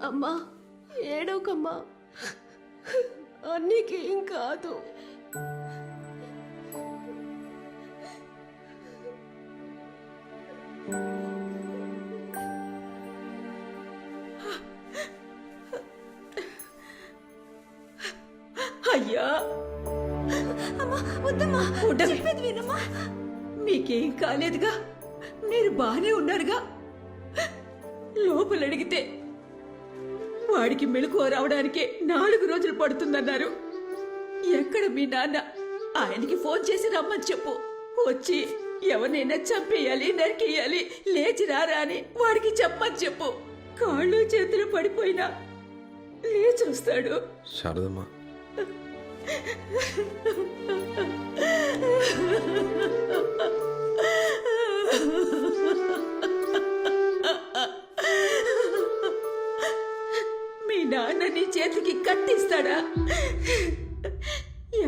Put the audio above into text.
అమ్మా ఏడవకమ్మా, అన్నికేం కాదు. అయ్యా అమ్మా వద్దమ్మా, ఉండవే. చెప్పేది వినమ్మా. మీకేం కాలేదుగా, మీరు బానే ఉన్నారుగా. లోపల అడిగితే వాడికి మెలకువ రావడానికే 4 రోజులు పడుతుందన్నారు. ఎక్కడ మీ నాన్న? ఆయనకి ఫోన్ చేసి రమ్మని చెప్పు. వచ్చి ఎవరినైనా చంపేయాలి, నరికేయాలి, లేచి రారా అని వాడికి చెప్పని చెప్పు. కాళ్ళు చేతులు పడిపోయినా లేచి వస్తాడు. శారదమ్మా, మీ నాన్న నీ చేతికి కట్టిస్తాడా?